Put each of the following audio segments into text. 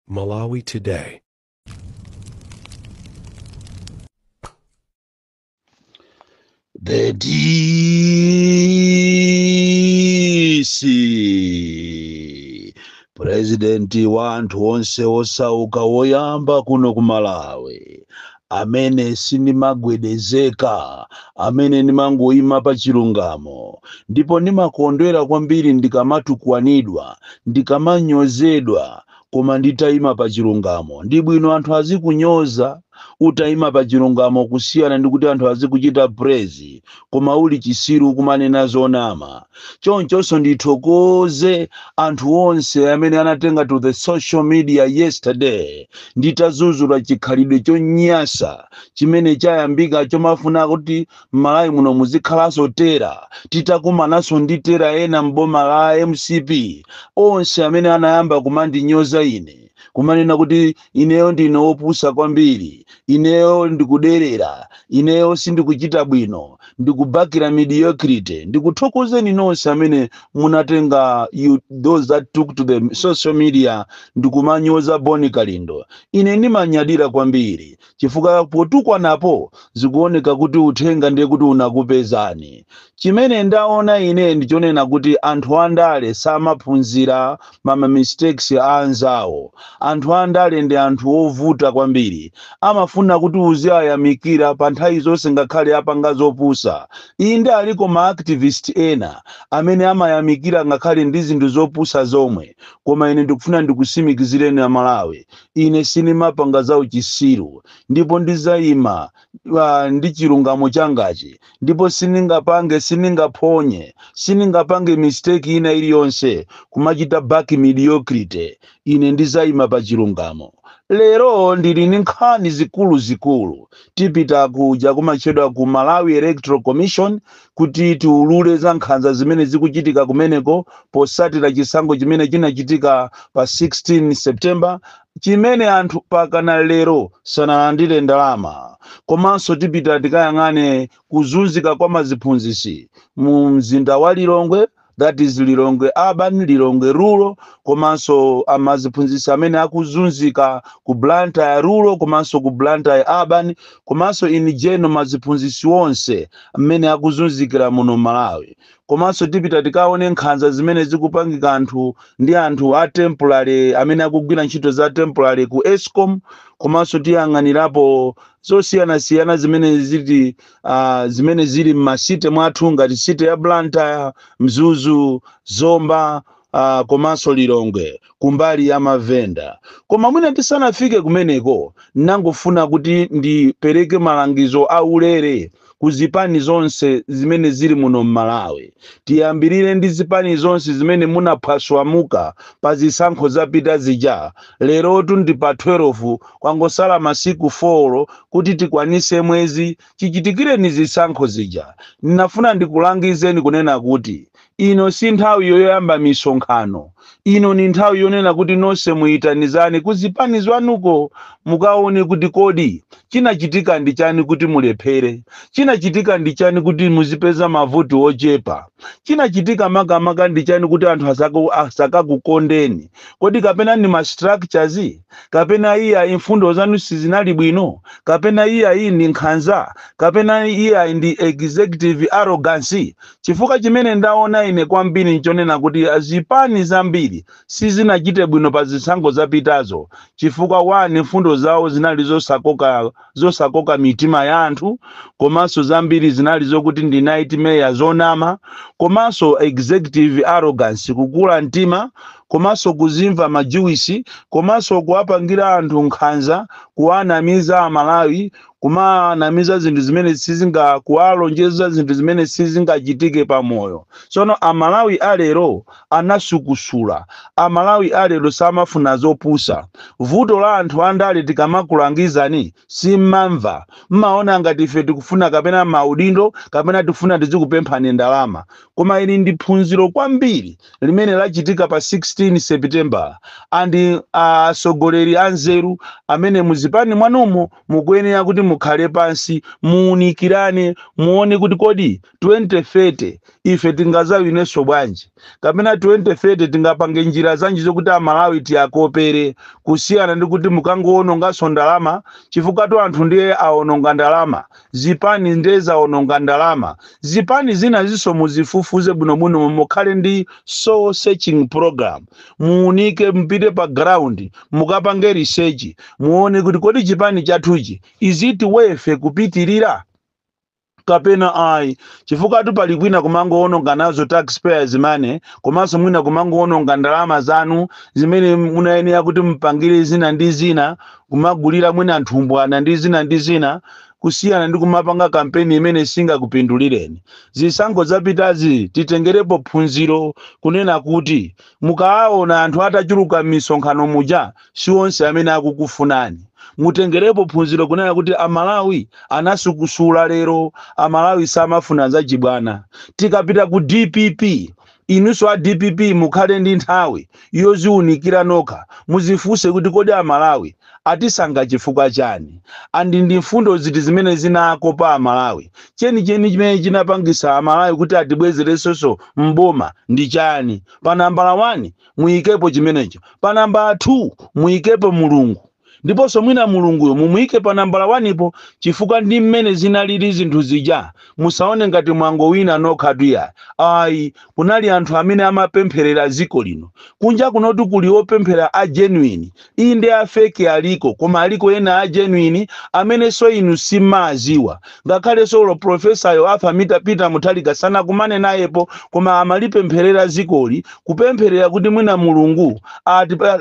Malawi Today. The DC President wanthu onse osauka woyamba kuno ku Malawi amene sinimagwedezeka, amene nimangoyima pa chilungamo, ndipo nimakondwera kwambiri ndikamatukwanidwa, ndikamanyozedwa, koma nditayima pa chilungamo. Ndi bwino anthu azikunyoza utayima pa chilungamo kusiyana ndi kuti anthu azikuchita praise koma uli chisiru kumanena zonama. Chonchonso ndithokoze anthu onse amene anatenga to the social media yesterday nditazuzula chikhalidwe chonyasa chimene chayambika chomafuna kuti Malawi muno muzikhalanso tera, titakumananso ndi tera ena mboma la MCP, onse amene anayamba kumandinyoza ine, kumanena kuti ineyo ndine wopusa kwambiri, ineyo ndikuderera, ineyo sindikuchita bwino, ndikubakira mediocrity. Ndikuthokozeni nonse amene munatenga those that took to the social media ndikumanyoza Boni Kalindo. Ine ndimanyadira kwambiri chifukwa potukwanapo zikuoneka kuti uthenga ndiye kuti unakupezani. Chimene ndaona ine ndichonena kuti anthu andale samaphunzira mama mistakes a anzawo. Anthu andale ndi anthu ovuta kwambiri, amafuna kuti uziyayamikira pa nthawi zonse ngakhale apanga zopusa. Inde aliko ma activist ena amene amayamikira ngakhale ndi zinthu zopusa zomwe, koma ine ndikufuna ndikusimikizireni a Malawi, ine sinimapanga za uchisiru, ndipo ndizayima ndi chilungamo changachi, ndipo siningaphonye, siningapange mistake ina iliyonse kumachita back mediocrity. Ine ndizayima pa chilungamo. Lero ndili ndi nkhani zikulu tipita kuja kumachedwa ku Malawi Electoral Commission kuti tiulule za nkhanza zimene zikuchitika kumeneko posatira chisankho chimene chinachitika pa 16 September, chimene anthu pakana lero sanalandire ndalama. Komanso tipita tikayang'ane kuzunzika kwa maziphunzitsi mu mzinda wa Lilongwe, that is Lilongwe Urban, Lilongwe Rural, komanso amaziphunzitsi amene akuzunzika ku Blantyre Rural, komanso ku Blantyre Urban, komanso in general maziphunzitsi onse amene akuzunzikira muno Malawi. Komanso tipita tikaone nkhanza zimene zikupangika anthu ndi anthu a temporary amene akugwira ntchito za temporary ku Eskom, komanso tiyang'anirapo zosiyana-siyana zimene zili m'masite mwathu ngati site ya Blantyre, Mzuzu, Zomba, komanso Lilongwe kumbali ya Mavenda. Koma mwina tisanafike kumeneko, nangofuna kuti ndipereke malangizo aulere kuzipani zonse zimene zili muno Malawi. Tiyambirire ndi zipani zonse zimene munaphwaswamuka pa zisankho zapita zija. Lerotu ndi pa 12 kwangosala masiku 4 kuti tikwanise mwezi chichitikireni zisankho zija. Ninafuna ndikulangizeni kunena kuti ino si nthawi yoyamba misonkhano, ino ni nthawi yonena kuti nonse muyitanizane kuzipani zwanuko mukaone kuti kodi chinachitika ndi chani kuti mulephere, chinachitika ndi chani kuti muzipeza mavuto ochepa, chinachitika makamaka ndi chani kuti anthu asakakukondeni, kodi kapena ni ma structures, kapena iya imfundo zanu sizinali bwino, kapena iya iyi ndi nkhanza, kapena iya ndi executive arrogance. Chifukwa chimene ndaona ine kwambiri nchonena kuti zipani zambiri sizinachite bwino pa zisankho zapitazo, chifukwa wani mfundo zawo zinali zosakoka mitima ya anthu, komanso zambiri zinali zokuti ndi nightmare zonama, komanso executive arrogance, kukula mtima, komanso kuzimva majuwisi, komanso kuwapangira anthu nkhanza, kuwanamiza Amalawi, kumanamiza zinthu zimene kuwalonjeza zinthu zimene sizingachitike pa moyo. Sono Amalawi alero anasukusula, Amalawi alero samafuna zopusa. Vuto la anthu andale tikamakulangizani simamva, mmaona ngati ife tikufuna kapena maudindo, kapena tikufuna tizikupemphani ndalama. Koma ili ndi phunziro kwambiri limene lachitika pa 16 September, andi asogoleri anzeru amene muzipani mwanumo mukuyenera kuti mukhale pansi muunikirane muone kuti kodi 2030 ife tingazawinenso bwanji, kapena 2030 tingapange njira zanji zokuti amalawi tiyakopere, kusiyana ndi kuti mukangoononganso ndalama, chifukwa to anthu ndiye aononga ndalama, zipani ndiye zaononga ndalama. Zipani zina ziso muzifufuze bwinobwino, mukhale ndi soul searching program, muunike mpite pa ground mukapange research muone kuti kodi chipani chathuchi is it worth kupitirira kapena ai, chifukwa tu pali kwina kumangoononga nazo taxpayers money, komanso mwina kumangoononga ndalama zanu zimene munayenera kuti mpangire zina ndi zina, kumagulira mwina nthumbwana ndi zina ndi zina, kusiyana ndi kumapanga kampeni imene singakupindulireni. Zisankho zapitazi titengerepo phunziro kunena kuti mukaona anthu atachuluka m'misonkhano muja si onse amene akukufunani. Mutengerepo phunziro kunena kuti amalawi anasukusula lero, amalawi samafuna zachibwana. Tikapita ku DPP, inunso a DPP mukhale ndi nthawi yoziunikira nokha, muzifunse kuti kodi amalawi atisanga chifukwa chani, andi ndi mfundo ziti zimene zinakopa amalawi, chenicheni chimene chinapangisa amalawi kuti atibwezeresoso mboma ndi chani. Pa nambala 1 muyikepo chimenecho, pa nambala 2 muyikepo mulungu, ndiponso mwina mulunguyo mumuyike pa nambala 1 ipo, chifukwa ndi mmene zinalili zinthu zija. Musaone ngati mwangowina nokha tuya. Ai, kunali anthu amene amapempherera ziko lino, kunja kunoti kuli opemphera a genuine, iyi ndi a fake aliko, koma aliko ena a genuine amene so inu simaziwa. Ngakhale solo professor yo afa Peter Mutharika sana kumane nayepo, koma amalipempherera zikoli, kupempherera kuti mwina mulungu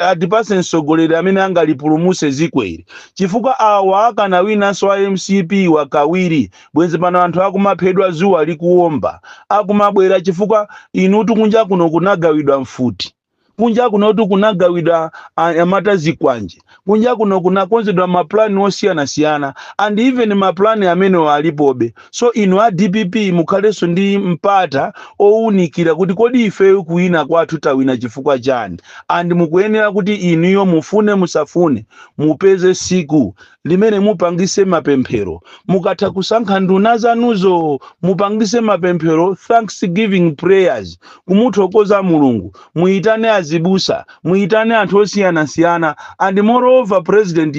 atipase mtsogoleri amene angalipulumuse zikweli. Chifukwa awa akana winanso a MCP wakawiri, bwenzi pano anthu akumaphedwa zuwa likuwomba, akumabwera chifukwa inutu kunja kuno kunagawidwa mfuti, kunja kuno kunagawidwa amata zikwanje, kunja kuno kunakonzedwa maplani osiyana-siyana, and even maplani amene walipobe. So inu a DPP mukhaleso ndi mpata ounikira kuti kodi ife kuwina kwathu tawina chifukwa chani, and mukuyenera kuti inuyo mufune musafune mupeze siku limene mupangise mapemphero. Mukatha kusankha nduna zanuzo mupangise mapemphero, thanksgiving prayers, kumuthokoza mulungu, muitane azibusa, muitane anthu osiyana-siyana. And moreover President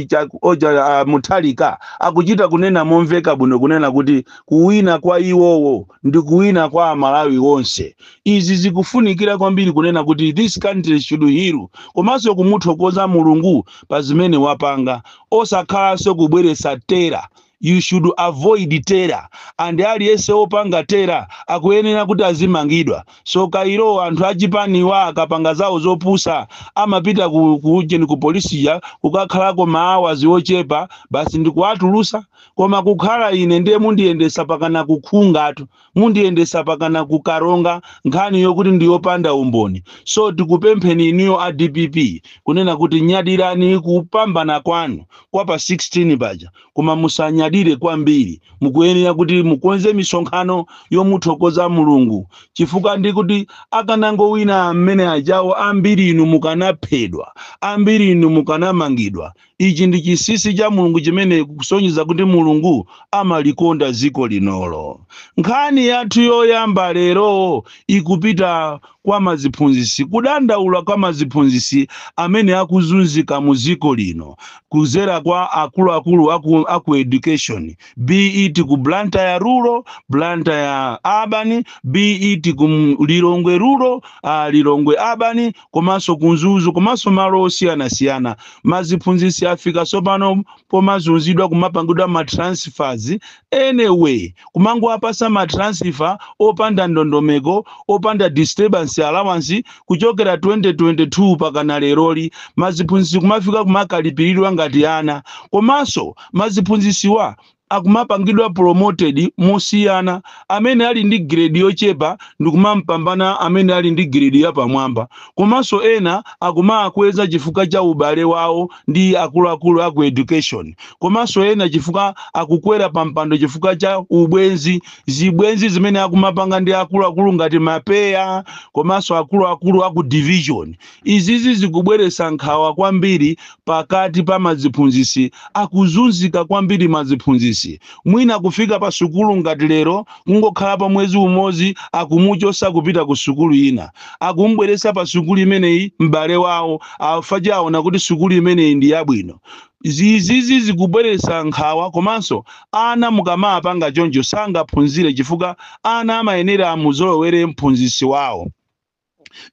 Mutharika akuchita kunena momveka bwino kunena kuti kuwina kwa iwowo ndi kuwina kwa amalawi onse. Izi zikufunikira kwambiri kunena kuti this country should heal, komanso kumuthokoza mulungu pa zimene wapanga, osakhala so kubweresa tera. You should avoid terror, and aliyese opanga terror akuyenera kuti azimangidwa. So kairo anthu achipaniwa akapanga zawo zopusa amapita ku polisiya kukakhalako maawa ziochepa basi ndikuatulusa, koma kukhala ine ndiye mundiyendesa pakana kukhungatu, mundiyendesa pakana kukaronga nkhani yokuti ndiyopanda umboni. So tikupempheni iniyo a DPP kunena kuti nyadirani kupambana kwanu kwa pa 16 paja, koma musanyadire kwambiri. Mukuyenera kuti mukonze misonkhano yomuthokoza mulungu, chifukwa ndi kuti akanangowina mmene ajawo ambiri inu mukanaphedwa, ambiri inu mukanamangidwa. Ichi ndi chisisi cha mulungu chimene kusonyeza kuti mulungu amalikonda ziko linolo. Nkhani yathu yoyamba lero ikupita kwa maziphunzisi, kudandaula kwa maziphunzisi amene akuzunzika mu ziko lino kuzera kwa akuluakulu aku education, be it ku Blantyre rural, Blantyre urban, be it ku Lilongwe rural, Lilongwe urban, komanso kunzuzu, komanso malo osiyana-siyana. Maziphunzisi afika sopano pomazunzidwa kumapangidwa matransfers anyway, kumango apasa matransfer opanda ndondomeko, opanda disturbance allowance kuchokera 2022 pakana leroli. Maziphunzisi kumafika kumakalipiridwa ngati ana, komanso maziphunzisiwa akumapangidwa promoted musiyana. Amene ali ndi grade yochepa ndikumampambana amene ali ndi grade yapamwamba. Komanso ena akumakweza chifukwa cha ubale wawo ndi akuluakulu aku education. Komanso ena chifukwa akukwera pampando chifukwa cha ubwenzi, zibwenzi zimene akumapanga ndi akuluakulu ngati mapeya, komanso akuluakulu aku division. Izizi zikubweresa nkhawa kwambiri pakati pa maziphunzisi, akuzunzika kwambiri maziphunzisi. Mwina kufika pa sukulu ngati lero kungokhala pa mwezi umodzi akumuchosa kupita ku sukulu ina, akumbweresa pa sukulu imeneyi m'bale wawo afaja aona kuti sukulu imeneyi ndi yabwino. Zizizi zikubweresa nkhawa, komanso ana mukamapanga choncho sangaphunzire chifukwa ana amayenera amuzolowere mphunzisi wawo.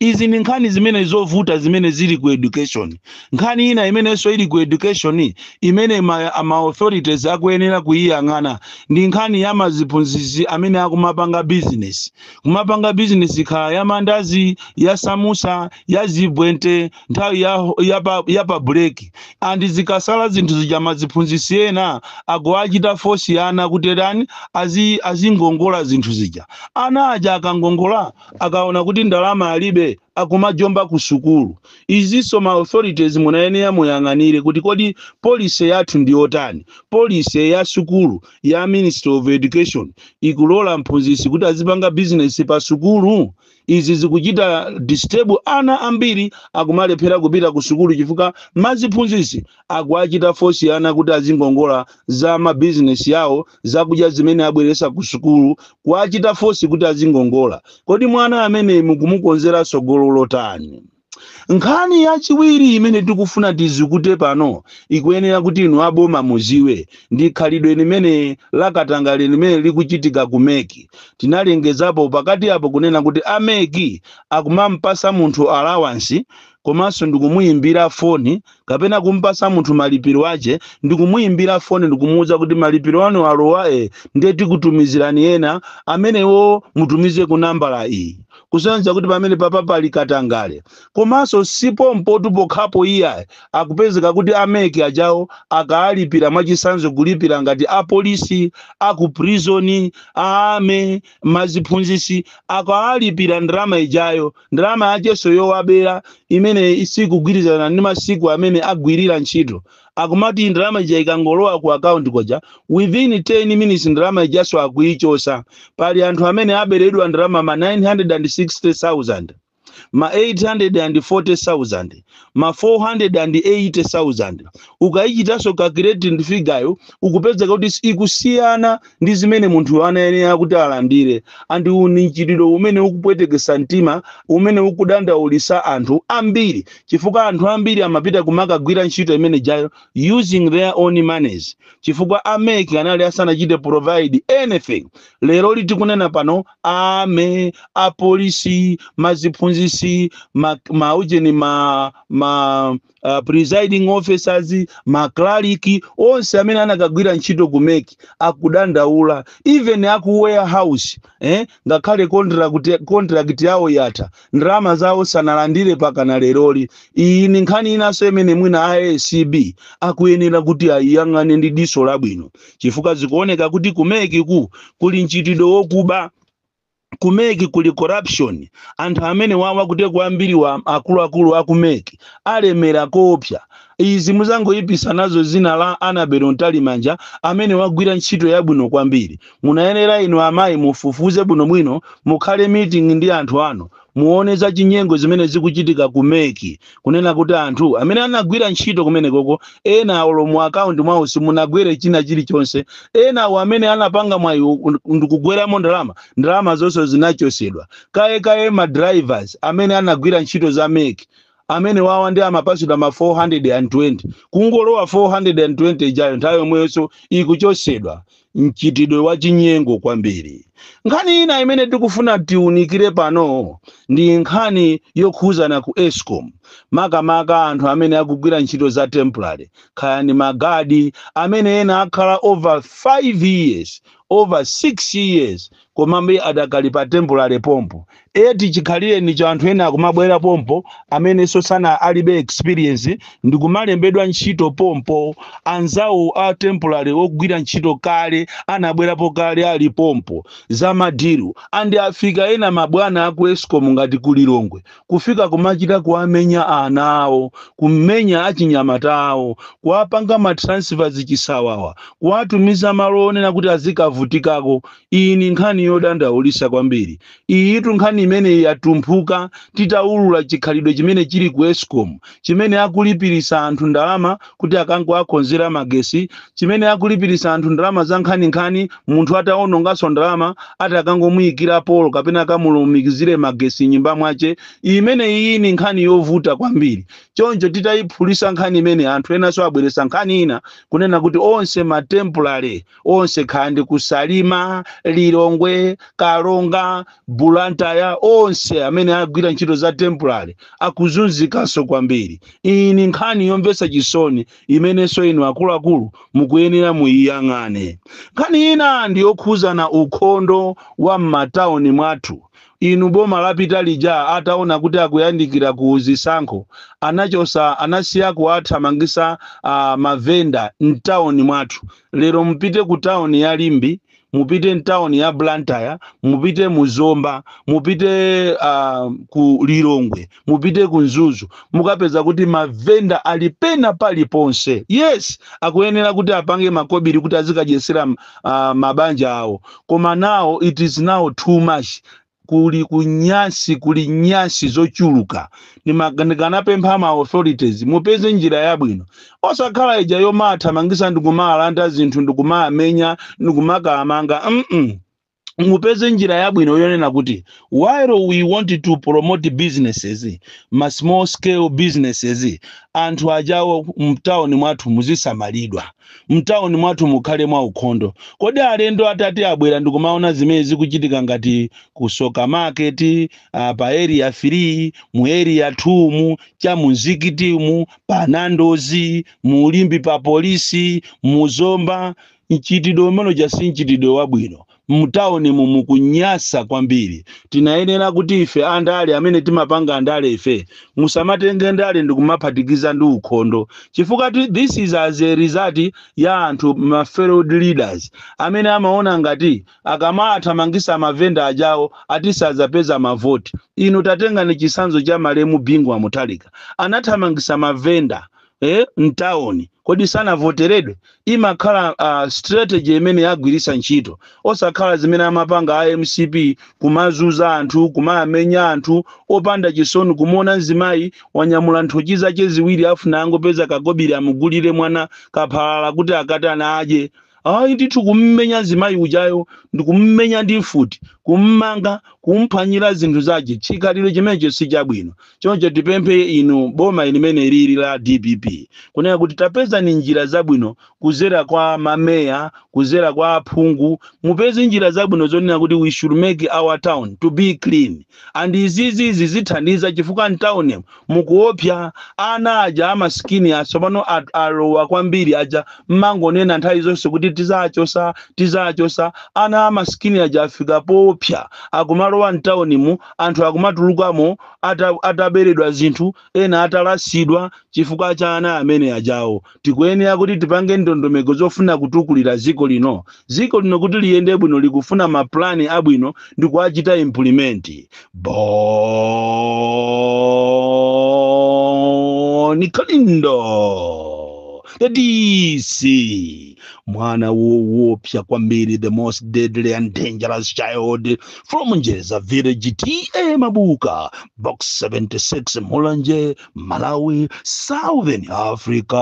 Izi ni nkhani zimene zovuta zimene zili ku education. Nkhani ina imenenso ili ku education imene ma authorities akuyenera kuyiyang'ana ndi nkhani ya maziphunzisi amene akumapanga business. Kumapanga business khala ya mandazi, ya samusa, ya zibwente, nthawi ya pa break. Andi zikasala zinthu zija maziphunzisi ena akuachita force ana kuti dani azingongola zinthu zija. Ana aja akangongola akaona kuti ndalama alibe akumajomba ku sukulu. Iziso ma authorities munayenera muyang'anire kuti kodi policy yathu ndi yotani. Policy ya sukulu ya Ministry of Education ikulola mphunzisi kuti azipanga business pa sukulu. Izi zikuchita disturb ana ambiri akumalephera kupita ku sukulu chifukwa maziphunzisi akuachita force ana kuti azingongola za ma business yawo zakudya zimene abweresa ku sukulu, kuachita force kuti azingongola. Kodi mwana amene mukumukonzera sogolo lotani? Nkhani yachiwiri imene tikufuna tizikute pano ikuyenera kuti inu aboma muziwe ndi khalidwe limene lakatangale limene likuchitika kumeki. Tinalengezapo pakati apo kunena kuti ameki akumampasa munthu allowance, komanso ndikumuyimbira foni kapena kumpasa munthu malipiro ache, ndikumuyimbira foni ndikumuuza kuti malipiro anu alowa ndeti kutumizirani ena amenewo mutumize ku nambala iyi. Kusenza kuti pamene papa pali katangale. Komanso sipo mpotu pokhapo iya akupezeka kuti ameki ajawo akaalipira mwachisanzo kulipira ngati apolisi, aku prison, ame maziphunzisi akaalipira ndalama ijayo, ndalama yacheso yowabera imene isikugwirizana ndi masiku amene agwirira ntchito. Akumati ndalama ija ikangolowa ku account koja within 10 minutes ndalama ijaso akuichosa. Pali anthu amene aberedwa ndalama ma 960,000, ma 840,000, ma 480,000. Ukaichitaso calculating figure ukupezeka kuti ikusiyana ndi zimene munthu anayenera kuti alandire. Andi unichitiro umene ukupwetekesa mtima, umene ukudandaulisa anthu ambiri chifukwa anthu ambiri amapita kumakagwira ntchito imene jayo using their own monies chifukwa ameki anali asanachite provide anything. Lero litikunena pano ame apolisi, maziphunzisi, maujeni presiding officers, maklaliki, onse amene anakagwira ntchito kumeki akudandaula. Even aku warehouse ngakhale contract yawo yatha ndalama zawo sanalandire pakana leroli. Iyi ni nkhani inaso imene mwina ASCB akuyenera kuti ayang'ane ndi diso labwino chifukwa zikuoneka kuti kumeki kuli ntchitidwe wokuba, kumeki kuli corruption. Anthu amene wawa kuti kuambiriwa akuluakulu akumeki alemera kopya. Izi muzangoyipisa nazo zina la Annabel Ntalimanja amene wagwira ntchito yabwino kwambiri. Munayenera inu amayi mufufuze bwino mwino, mukhale meeting ndi anthu anu, muone za chinyengo zimene zikuchitika kumeki, kunena kuti anthu amene anagwira ntchito kumene koko ena olo mu account mwawo simunagwere china chilichonse, ena amene anapanga mwayi ndikugweramo ndalama zonse zinachosedwa. Kaye ma drivers amene anagwira ntchito za meki amene wawa ndi amapasula ma 420 kungolowa 420 ijayo nthawi yomweso ikuchosedwa. Mchitidwe wa chinyengo kwambiri. Nkhani ina imene tikufuna tiunikire pano ndi nkhani yokhuzana ku Eskom, makamaka anthu amene akugwira ntchito za temporary, kaya ni magadi amene ena akhala over 5 years, over 6 years, komabe adakali pa temporary pompo. Eti chikhalire ni cha anthu ena akumabwera pompo amene sosana alibe experience ndi kumalembedwa ntchito pompo. Anzawo a temporary ogwira ntchito kale anabwerapo kale ali pompo za madiru, andi afika ena mabwana aku Eskom ngati kulilongwe kufika kumachita kuamenya ana awo, kumenya achinyamata awo, kuapanga matransfers chisawawa, kuatumiza malone na kuti azikavutikako. Iyi ni nkhani yodandaulisa kwambiri. Iyitu nkhani imene yatumphuka titaulula chikhalidwe chimene chili ku Eskom, chimene akulipirisa anthu ndalama kuti akango akonzera magesi, chimene akulipirisa anthu ndalama za nkhani munthu ataonongaso ndalama ati akangomuyikira polo kapena akamulumikizire magesi nyumba mwache. Imene iyi ni nkhani yovuta kwambiri. Choncho titayiphulisa nkhani imene anthu enaso abweresa nkhani ina kunena kuti onse matemporary onse khandi kusalima, Lilongwe, Kalonga, Bulantaya, onse amene agwira ntchito za temporary akuzunzikaso kwambiri. Iyi ni nkhani yomvesa chisoni imenenso inu akuluakulu mukuyenera muiyang'ane. Nkhani ina ndi yokhuzana ukhondo wa m'matauni mwathu. Inu boma lapita lija ataona kuti akuyandikira ku zisankho, anasiya kuathamangisa mavenda mtauni mwathu. Lero mupite ku tauni ya Limbi, mupite mtauni ya Blantyre, mupite Muzomba, mupite ku Lilongwe, mupite ku Nzuzu, mukapeza kuti mavenda alipena paliponse. Yes, akuyenera kuti apange makobiri kuti azikadyesera mabanja awo. Koma now it is now too much. Kuli nyasi zochuluka. Ndikanapempha ma authorities mupeze njira yabwino. Osakhala ija yomathamangisa ndikumalanda zinthu ndikumaamenya ndikumakamanga. Mupeze njira yabwino yonena kuti while we want to promote businesses, ma small scale businesses, anthu ajawo mtauni mwathu muzisamalidwa, mtauni mwathu mukhale mwa ukhondo. Kodi alendo atati abwera ndikumaona zimene zikuchitika ngati ku Soka Market, pa area 3, mu area 2, cha muzikitimu, pa Nandozi, mu Limbi pa polisi, Muzomba, nchitidwe mono jasi nchitidwe wabwino. Mtauni mukunyasa kwambiri. Tinayenera kuti ife andale amene timapanga andale ife musamatenge ndale ndikumaphatikiza ndi ukhondo. Chifukwa this is as a result ya anthu ma fellow leaders amene amaona ngati akamathamangisa mavenda ajawo atisazapeza mavoti. Inu tatenga ni chisanzo cha Malemu Bingwa Mutharika, anathamangisa mavenda mtauni. Kodi sana voteredwe? Imakhala strategy imene yagwirisa ntchito. Osakhala zimene amapanga IMCP kumazuza anthu, kumaamenya anthu, opanda chisoni kumona nzimayi wanyamula nthochi zake ziwiri afuna angopeza kagobiri amugulire mwana kaphalala kuti akatana aje. Ndithu kummenya zimayi ujayo ndikummenya ndi mfuti, kummanga, kumphwanyira zinthu zake. Chikhalidwe chimenecho si chabwino. Choncho tipemphe inu boma ilimene lili la DPP kunena kuti tapeza ni njira zabwino kuzera kwa mameya, kuzera kwa aphungu, mupeze njira zabwino zonena kuti we should make our town to be clean. And izizi zithandiza chifukwa mtauni mukuopya ana aja amaskini asopano alowa kwambiri aja mmangonena nthawi zonse kuti tizachosa ana amaskini aja afika popya akumalowa mtaunimu, anthu akumatulukamo ataberedwa zinthu, ena atalasidwa chifukwa cha ana amene ajawo. Tikuyenera kuti tipange ndondomeko zofuna kutukulira ziko lino kuti liyende bwino, likufuna maplani abwino ndi kuachita implement. Boni Kalindo, the DC, mwana woopsa kwambiri, the most deadly and dangerous child from Njeza Village, TA Mabuka, Box 76, Mulanje, Malawi, Southern Africa.